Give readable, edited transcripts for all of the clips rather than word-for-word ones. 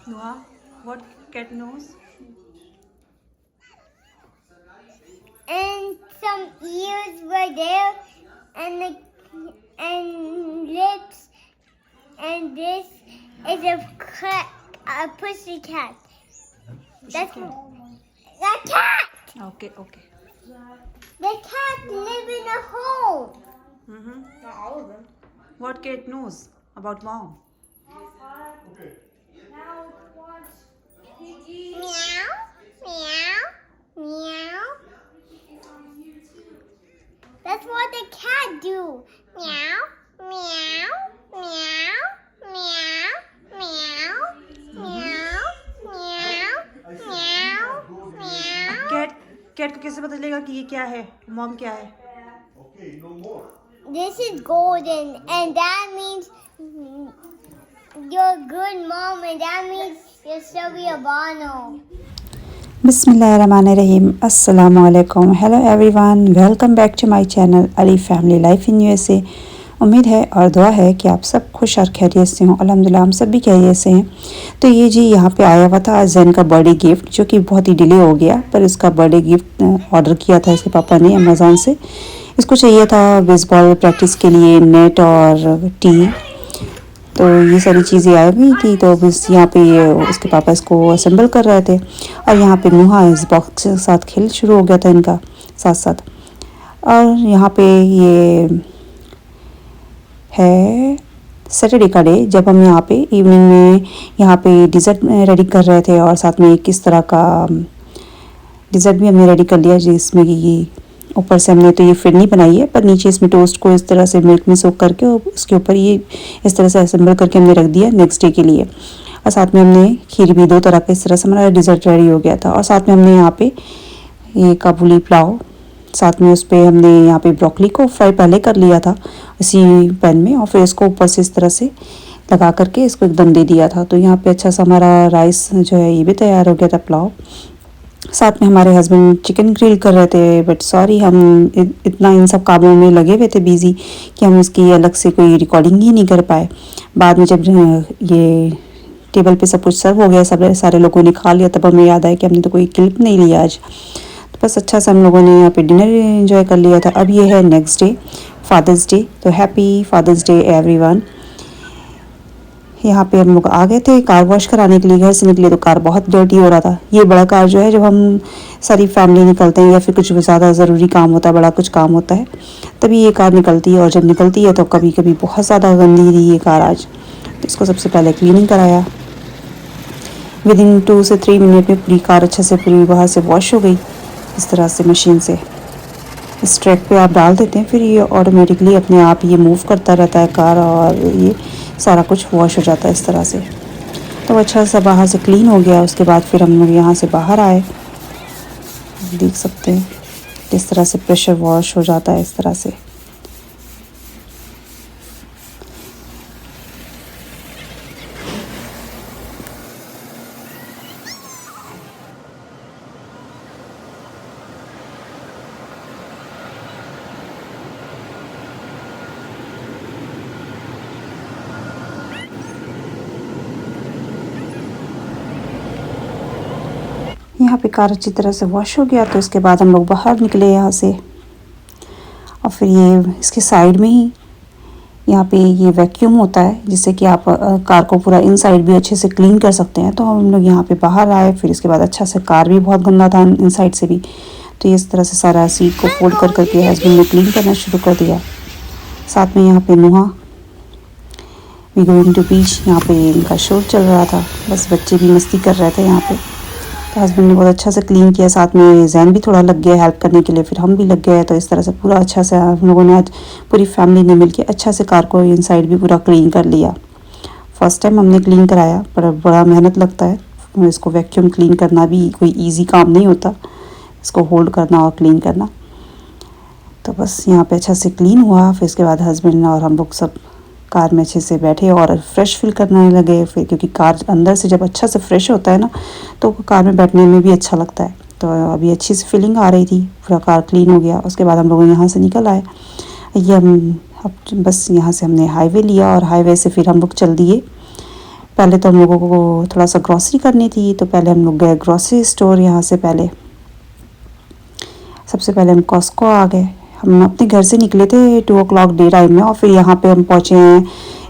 Noah, what cat knows? And some ears were there, and lips, and this is a pussy cat. That's the cat. Okay, okay. The cat live in a hole. Mm-hmm. What cat knows about mom? Meow, meow, meow. That's what the cat do. Meow, meow, meow, meow, meow, meow, meow, meow, meow. Cat को कैसे पता चलेगा कि ये क्या है, mom क्या है? This is golden, and that means you're a good mom, and that means you're Sylvia Bono. बिस्मिल्लाहिर्रहमानिर्रहीम अस्सलामु अलैकुम hello everyone welcome back to my channel Ali family life in USA. उम्मीद है और दुआ है कि आप सब खुश और खैरियत से हों। अल्हम्दुलिल्लाह हम सब भी खैरियत से हैं। तो ये जी यहाँ पे आया हुआ था जैन का बर्थडे गिफ्ट, जो कि बहुत ही डिले हो गया, पर उसका बर्थडे गिफ्ट ऑर्डर किया था इसके पापा ने अमेज़ॉन से। इसको चाहिए था बेसबॉल प्रैक्टिस के लिए नेट और टी, तो ये सारी चीज़ें आ गई थी। तो बस यहाँ पे ये उसके पापा इसको असेंबल कर रहे थे और यहाँ पे नुहा इस बॉक्स के साथ खेल शुरू हो गया था इनका साथ साथ। और यहाँ पे ये है सैटरडे का डे, जब हम यहाँ पे इवनिंग में यहाँ पे डिज़र्ट रेडी कर रहे थे और साथ में किस तरह का डिज़र्ट भी हमने रेडी कर लिया, जिसमें कि ये ऊपर से हमने तो ये फिरनी बनाई है, पर नीचे इसमें टोस्ट को इस तरह से मिल्क में सोक करके और उसके ऊपर ये इस तरह से असेंबल करके हमने रख दिया नेक्स्ट डे के लिए। और साथ में हमने खीर भी दो तरह का इस तरह से हमारा डिज़र्ट रेडी हो गया था। और साथ में हमने यहाँ पे ये काबुली पुलाव, साथ में उस पर हमने यहाँ पे ब्रोकली को फ्राई पहले कर लिया था इसी पैन में, और फिर इसको ऊपर से इस तरह से लगा करके इसको एकदम दे दिया था। तो यहाँ पे अच्छा सा हमारा राइस जो है ये भी तैयार हो गया था, पुलाव। साथ में हमारे हस्बैंड चिकन ग्रिल कर रहे थे, बट सॉरी हम इतना इन सब कामों में लगे हुए थे बिज़ी कि हम इसकी अलग से कोई रिकॉर्डिंग ही नहीं कर पाए। बाद में जब ये टेबल पे सब कुछ सर्व हो गया, सब सारे लोगों ने खा लिया, तब हमें याद आया कि हमने तो कोई क्लिप नहीं लिया आज। तो बस अच्छा सा हम लोगों ने यहाँ पे डिनर एंजॉय कर लिया था। अब ये है नेक्स्ट डे, फादर्स डे। तो हैप्पी फादर्स डे एवरीवन। यहाँ पे हम लोग आ गए थे कार वॉश कराने के लिए, घर से निकले तो कार बहुत डर्टी हो रहा था। ये बड़ा कार जो है, जब हम सारी फैमिली निकलते हैं या फिर कुछ ज़्यादा ज़रूरी काम होता है, बड़ा कुछ काम होता है, तभी ये कार निकलती है। और जब निकलती है तो कभी कभी बहुत ज़्यादा गंदी थी ये कार आज। तो इसको सबसे पहले क्लीनिंग कराया। विदिन 2 से 3 मिनट में पूरी कार अच्छे से पूरी बाहर से वॉश हो गई इस तरह से मशीन से। इस ट्रैक पे आप डाल देते हैं, फिर ये ऑटोमेटिकली अपने आप ये मूव करता रहता है कार, और ये सारा कुछ वॉश हो जाता है इस तरह से। तो अच्छा सा बाहर से क्लीन हो गया। उसके बाद फिर हम लोग यहाँ से बाहर आए, देख सकते हैं किस तरह से प्रेशर वॉश हो जाता है इस तरह से। यहाँ पे कार अच्छी तरह से वॉश हो गया। तो इसके बाद हम लोग बाहर निकले यहाँ से, और फिर ये इसके साइड में ही यहाँ पे ये वैक्यूम होता है, जिससे कि आप कार को पूरा इनसाइड भी अच्छे से क्लीन कर सकते हैं। तो हम लोग यहाँ पे बाहर आए, फिर इसके बाद अच्छा से, कार भी बहुत गंदा था इनसाइड से भी, तो ये इस तरह से सारा सीट को फोल्ड कर करके हस्बैंड ने क्लीन करना शुरू कर दिया। साथ में यहाँ पे नुहा वी गोइंग टू बीच, यहाँ पे इनका शोर चल रहा था, बस बच्चे भी मस्ती कर रहे थे यहाँ पे। तो हस्बैंड ने बहुत अच्छा से क्लीन किया, साथ में जैन भी थोड़ा लग गया हेल्प करने के लिए, फिर हम भी लग गए। तो इस तरह से पूरा अच्छा से हम लोगों ने आज पूरी फैमिली ने मिलके अच्छा से कार को इनसाइड भी पूरा क्लीन कर लिया। फर्स्ट टाइम हमने क्लीन कराया, पर बड़ा मेहनत लगता है। इसको वैक्यूम क्लीन करना भी कोई ईजी काम नहीं होता, इसको होल्ड करना और क्लीन करना। तो बस यहाँ पे अच्छा से क्लीन हुआ। फिर इसके बाद हस्बैंड और हम लोग सब कार में अच्छे से बैठे और फ्रेश फील करने लगे, फिर क्योंकि कार अंदर से जब अच्छा से फ्रेश होता है ना, तो कार में बैठने में भी अच्छा लगता है। तो अभी अच्छी सी फीलिंग आ रही थी, पूरा कार क्लीन हो गया। उसके बाद हम लोग यहाँ से निकल आए। ये हम अब बस यहाँ से हमने हाईवे लिया, और हाईवे से फिर हम लोग चल दिए पहले तो हम लोगों को थोड़ा सा ग्रॉसरी करनी थी, तो पहले हम लोग गए ग्रॉसरी स्टोर। यहाँ से सबसे पहले हम कॉस्को आ गए। हम अपने घर से निकले थे 2 o'clock डे टाइम में, और फिर यहाँ पे हम पहुँचे हैं।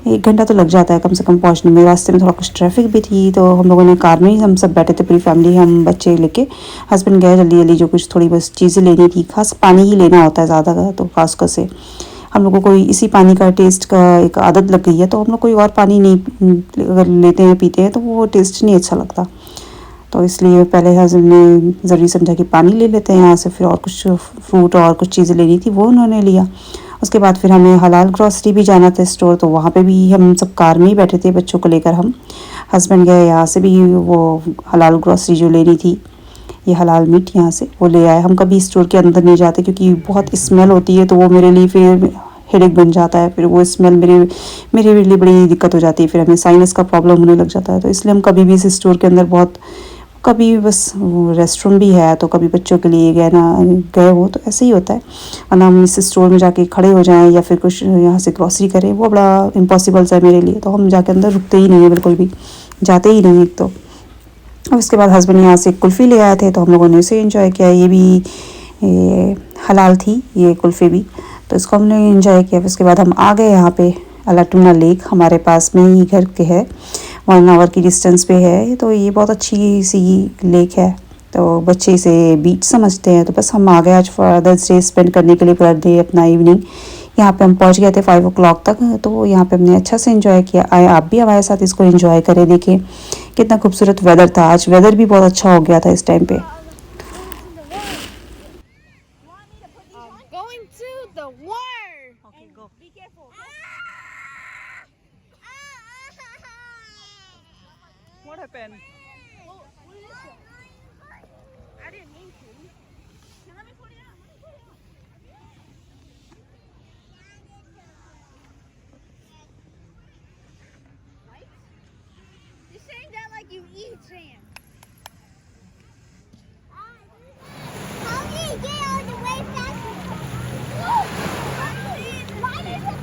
1 घंटा तो लग जाता है कम से कम पहुँचने में। रास्ते में थोड़ा कुछ ट्रैफिक भी थी, तो हम लोगों ने कार में ही हम सब बैठे थे, पूरी फैमिली, हम बच्चे लेके। हस्बैंड गए जल्दी जल्दी, जो कुछ थोड़ी बस चीज़ें लेनी थी, खास पानी ही लेना होता है ज़्यादा का, तो कॉस्को से हम लोगों को इसी पानी का टेस्ट का एक आदत लग गई है, तो हम लोग कोई और पानी नहीं अगर लेते हैं पीते हैं तो वो टेस्ट नहीं अच्छा लगता। तो इसलिए पहले हस्बैंड ने ज़रूरी समझा कि पानी ले लेते हैं यहाँ से। फिर और कुछ फ्रूट और कुछ चीज़ें लेनी थी, वो उन्होंने लिया। उसके बाद फिर हमें हलाल ग्रॉसरी भी जाना था स्टोर, तो वहाँ पे भी हम सब कार में ही बैठे थे बच्चों को लेकर। हम हस्बैंड गए यहाँ से भी वो हलाल ग्रॉसरी जो लेनी थी, ये हलाल मीट यहाँ से वो ले आए। हम कभी स्टोर के अंदर नहीं जाते क्योंकि बहुत स्मेल होती है, तो वो मेरे लिए फिर हेडेक बन जाता है। फिर वो स्मेल मेरे लिए बड़ी दिक्कत हो जाती है, फिर हमें साइनस का प्रॉब्लम होने लग जाता है। तो इसलिए हम कभी भी इस स्टोर के अंदर बहुत कभी बस रेस्टोरेंट भी है तो कभी बच्चों के लिए गए हो तो ऐसे ही होता है, वरना हम इस स्टोर में जाके खड़े हो जाएं या फिर कुछ यहाँ से ग्रॉसरी करें, वो बड़ा इम्पॉसिबल सा है मेरे लिए। तो हम जाके अंदर रुकते ही नहीं है, बिल्कुल भी जाते ही नहीं एक तो। और उसके बाद हस्बैंड यहाँ से कुल्फ़ी ले आए थे, तो हम लोगों ने इसे एंजॉय किया। ये भी हलाल थी ये कुल्फ़ी भी, तो इसको हमने एंजॉय किया। उसके बाद हम आ गए यहाँ पे अलाटूना लेक, हमारे पास में ही घर के है, 1 hour की डिस्टेंस पे है। तो ये बहुत अच्छी सी लेक है, तो बच्चे इसे बीच समझते हैं। तो बस हम आ गए आज फादर्स डे स्पेंड करने के लिए, पूरा डे अपना इवनिंग यहाँ पे हम पहुँच गए थे 5 o'clock तक। तो यहाँ पे हमने अच्छा से एंजॉय किया। आए आप भी हमारे साथ इसको एंजॉय करें। देखें कितना खूबसूरत वेदर था आज, वेदर भी बहुत अच्छा हो गया था इस टाइम पे। Going to the water. Okay, go. Be careful. What happened? I didn't mean to. Let me put it out. Right? You're saying that like you eat sand. How do you get all the way fast? Why did it?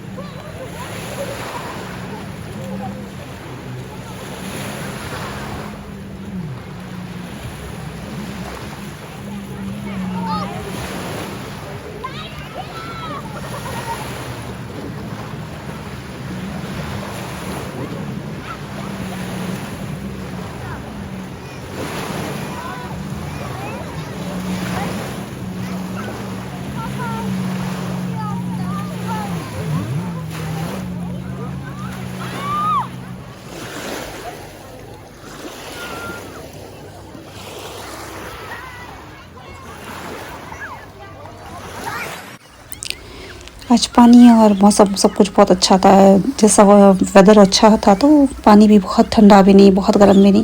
आज पानी और मौसम सब कुछ बहुत अच्छा था। जैसा वेदर अच्छा था तो पानी भी बहुत ठंडा भी नहीं, बहुत गर्म भी नहीं,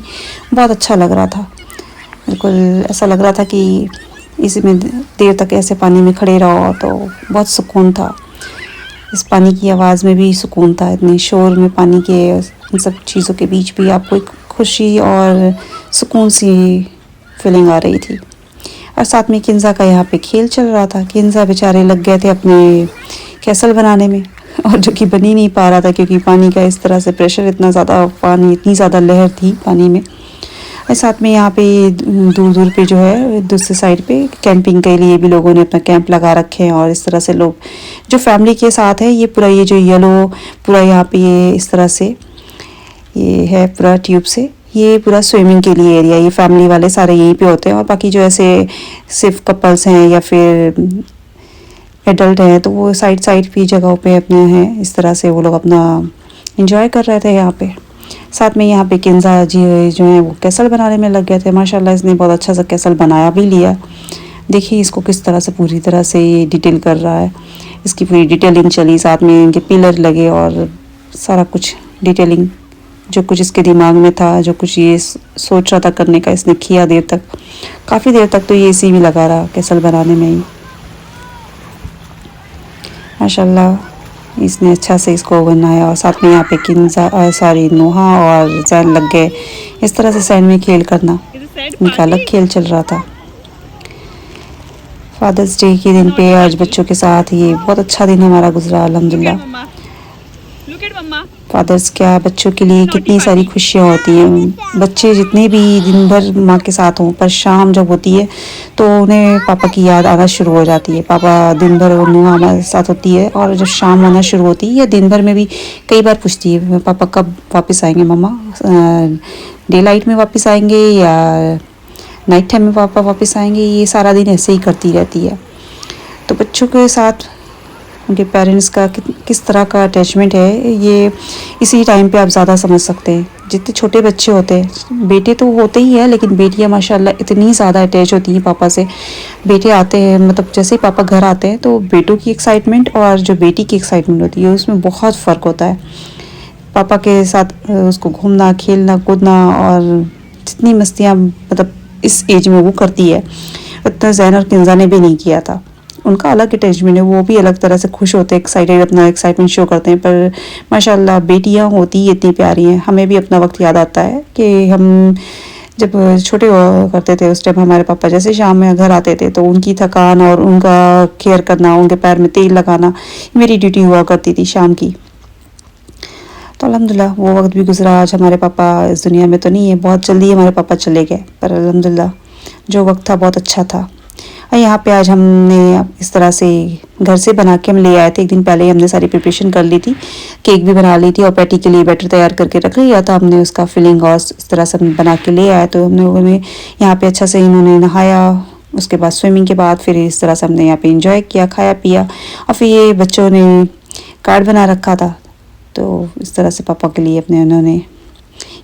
बहुत अच्छा लग रहा था। बिल्कुल ऐसा लग रहा था कि इसी में देर तक ऐसे पानी में खड़े रहो तो बहुत सुकून था। इस पानी की आवाज़ में भी सुकून था, इतने शोर में पानी के इन सब चीज़ों के बीच भी आपको एक खुशी और सुकून सी फीलिंग आ रही थी। और साथ में किंजा का यहाँ पे खेल चल रहा था। किंजा बेचारे लग गए थे अपने कैसल बनाने में, और जो कि बन ही नहीं पा रहा था क्योंकि पानी का इस तरह से प्रेशर इतना ज़्यादा, पानी इतनी ज़्यादा लहर थी पानी में। और साथ में यहाँ पे दूर दूर पे जो है दूसरी साइड पे कैंपिंग के लिए भी लोगों ने अपना कैंप लगा रखे हैं। और इस तरह से लोग जो फैमिली के साथ है, ये पूरा ये जो येलो पूरा यहाँ पे ये इस तरह से ये है पूरा ट्यूब से, ये पूरा स्विमिंग के लिए एरिया, ये फैमिली वाले सारे यहीं पे होते हैं। और बाकी जो ऐसे सिर्फ कपल्स हैं या फिर एडल्ट हैं तो वो साइड साइड भी जगहों पे अपने हैं। इस तरह से वो लोग अपना एंजॉय कर रहे थे यहाँ पे। साथ में यहाँ पे किंजा जी जो है वो कैसल बनाने में लग गए थे। माशाल्लाह इसने बहुत अच्छा सा कैसल बनाया भी लिया। देखिए इसको किस तरह से पूरी तरह से डिटेल कर रहा है, इसकी पूरी डिटेलिंग चली, साथ में इनके पिलर लगे और सारा कुछ डिटेलिंग जो कुछ इसके दिमाग में था, जो कुछ ये सोच रहा था करने का, इसने किया देर तक, काफ़ी देर तक। तो ये इसी में लगा रहा कैसल बनाने में ही। माशाल्लाह इसने अच्छा से इसको बनाया। और साथ में यहाँ पे किंजा सारी नोहा और जैन लग गए इस तरह से सैंड में खेल करना। इनका अलग खेल चल रहा था। फादर्स डे के दिन पे आज बच्चों के साथ ये बहुत अच्छा दिन हमारा गुजरा, अल्हम्दुलिल्लाह। Look at mama. फादर्स क्या बच्चों के लिए कितनी सारी खुशियाँ होती हैं। बच्चे जितने भी दिन भर माँ के साथ हों, पर शाम जब होती है तो उन्हें पापा की याद आना शुरू हो जाती है। पापा दिन भर उन्हें हमारे साथ होती है और जब शाम होना शुरू होती है या दिन भर में भी कई बार पूछती है पापा कब वापस आएंगे मम्मा, डे लाइट में वापस आएंगे या नाइट टाइम में पापा वापस आएंगे। ये सारा दिन ऐसे ही करती रहती है। तो बच्चों के साथ उनके पेरेंट्स का किस तरह का अटैचमेंट है, ये इसी टाइम पे आप ज़्यादा समझ सकते हैं। जितने छोटे बच्चे होते हैं, बेटे तो होते ही हैं, लेकिन बेटियां माशाल्लाह इतनी ज़्यादा अटैच होती हैं पापा से। बेटे आते हैं, मतलब जैसे ही पापा घर आते हैं तो बेटों की एक्साइटमेंट और जो बेटी की एक्साइटमेंट होती है उसमें बहुत फ़र्क होता है। पापा के साथ उसको घूमना, खेलना, कूदना और जितनी मस्तियाँ मतलब इस एज में वो करती है, उतना ज़ैन और किंजा ने भी नहीं किया था। उनका अलग अटैचमेंट है, वो भी अलग तरह से खुश होते हैं, एक्साइटेड, अपना एक्साइटमेंट शो करते हैं। पर माशाल्लाह बेटियां होती ही इतनी प्यारी हैं। हमें भी अपना वक्त याद आता है कि हम जब छोटे हुआ करते थे उस टाइम हमारे पापा जैसे शाम में घर आते थे तो उनकी थकान और उनका केयर करना, उनके पैर में तेल लगाना मेरी ड्यूटी हुआ करती थी शाम की। तो अल्हम्दुलिल्लाह वो वक्त भी गुजरा। आज हमारे पापा इस दुनिया में तो नहीं है, बहुत जल्दी हमारे पापा चले गए, पर अल्हम्दुलिल्लाह जो वक्त था बहुत अच्छा था। और यहाँ पे आज हमने इस तरह से घर से बना के हम ले आए थे। एक दिन पहले ही हमने सारी प्रिपरेशन कर ली थी, केक भी बना ली थी और पैटी के लिए बैटर तैयार करके रख लिया था हमने। उसका फिलिंग और इस तरह से बना के ले आए। तो हमने यहाँ पे अच्छा से इन्होंने नहाया, उसके बाद स्विमिंग के बाद फिर इस तरह से हमने यहाँ पे इंजॉय किया, खाया पिया। और फिर ये बच्चों ने कार्ड बना रखा था, तो इस तरह से पापा के लिए अपने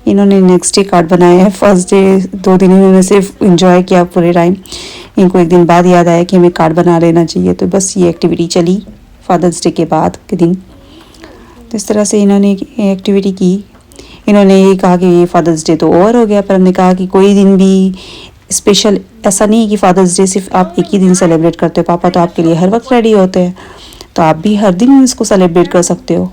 इन्होंने नेक्स्ट डे कार्ड बनाया है। फर्स्ट डे 2 दिन इन्होंने सिर्फ इंजॉय किया पूरे टाइम। इनको एक दिन बाद याद आया कि हमें कार्ड बना लेना चाहिए, तो बस ये एक्टिविटी चली फादर्स डे के बाद के दिन। तो इस तरह से इन्होंने एक्टिविटी की। इन्होंने ये कहा कि फादर्स डे तो ओवर हो गया, पर हमने कहा कि कोई दिन भी स्पेशल ऐसा नहीं है कि फादर्स डे सिर्फ आप एक ही दिन सेलिब्रेट करते हो। पापा तो आपके लिए हर वक्त रेडी होते हैं, तो आप भी हर दिन इसको सेलिब्रेट कर सकते हो।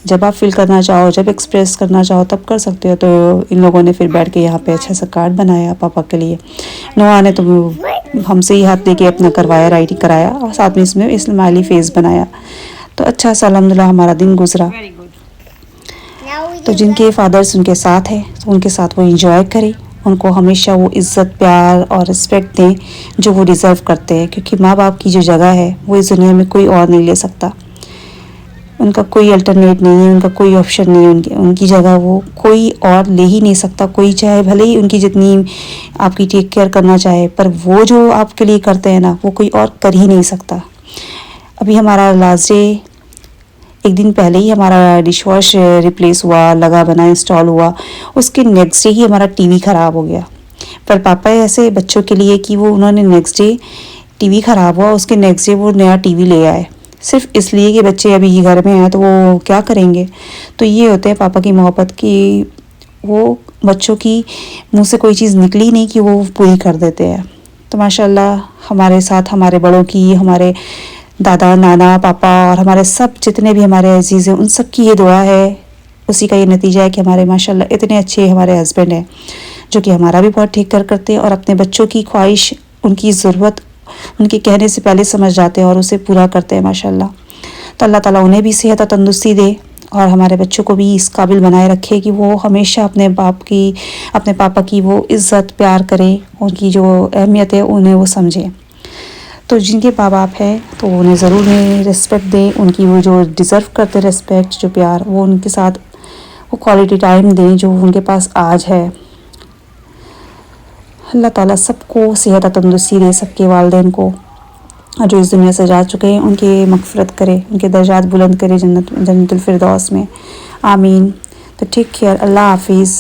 जब आप फील करना चाहो, जब एक्सप्रेस करना चाहो तब कर सकते हो। तो इन लोगों ने फिर बैठ के यहाँ पे अच्छा सा कार्ड बनाया पापा के लिए। नोआ ने तो हमसे ही हाथ दे के अपना करवाया, राइटिंग कराया और साथ में इसमें स्माइली फेस बनाया। तो अच्छा सा अल्हम्दुलिल्लाह हमारा दिन गुजरा। तो जिनके फादर्स उनके साथ है तो उनके साथ वो इंजॉय करें, उनको हमेशा वो इज़्ज़त, प्यार और रिस्पेक्ट दें जो वो डिज़र्व करते हैं। क्योंकि माँ बाप की जो जगह है वो इस दुनिया में कोई और नहीं ले सकता। उनका कोई अल्टरनेट नहीं है, उनका कोई ऑप्शन नहीं है। उनकी जगह वो कोई और ले ही नहीं सकता। कोई चाहे भले ही उनकी जितनी आपकी टेक केयर करना चाहे, पर वो जो आपके लिए करते हैं ना, वो कोई और कर ही नहीं सकता। अभी हमारा लास्ट डे, एक दिन पहले ही हमारा डिश वॉश रिप्लेस हुआ, लगा बना इंस्टॉल हुआ। उसके नेक्स्ट डे ही हमारा टीवी ख़राब हो गया। पर पापा ऐसे बच्चों के लिए कि वो उन्होंने नेक्स्ट डे टीवी ख़राब हुआ, उसके नेक्स्ट डे वो नया टीवी ले आए, सिर्फ इसलिए कि बच्चे अभी घर में हैं तो वो क्या करेंगे। तो ये होते हैं पापा की मोहब्बत की, वो बच्चों की मुंह से कोई चीज़ निकली नहीं कि वो पूरी कर देते हैं। तो माशाल्लाह हमारे साथ हमारे बड़ों की, हमारे दादा, नाना, पापा और हमारे सब जितने भी हमारे अजीज़ हैं, उन सब की ये दुआ है। उसी का ये नतीजा है कि हमारे माशाल्लाह इतने अच्छे हमारे हस्बैंड हैं जो कि हमारा भी बहुत ठीक कर करते हैं और अपने बच्चों की ख्वाहिश, उनकी ज़रूरत उनके कहने से पहले समझ जाते हैं और उसे पूरा करते हैं माशाल्लाह। तो अल्लाह ताला उन्हें भी सेहत और तंदुरुस्ती दे और हमारे बच्चों को भी इस काबिल बनाए रखे कि वो हमेशा अपने पापा की वो इज़्ज़त, प्यार करें, उनकी जो अहमियत है उन्हें वो समझें। तो जिनके माँ बाप है तो उन्हें ज़रूर रिस्पेक्ट दें, उनकी वो जो डिज़र्व करते रिस्पेक्ट, जो प्यार, वो उनके साथ वो क्वालिटी टाइम दें जो उनके पास आज है। अल्लाह ताला सबको सेहत और तंदुरुस्ती दे, सबके वालिदैन को, और जो इस दुनिया से जा चुके हैं उनके मग़फ़िरत करे, उनके दर्जात बुलंद करे जन्नतुल फ़िरदौस में। आमीन। तो टेक केयर, अल्लाह हाफिज़।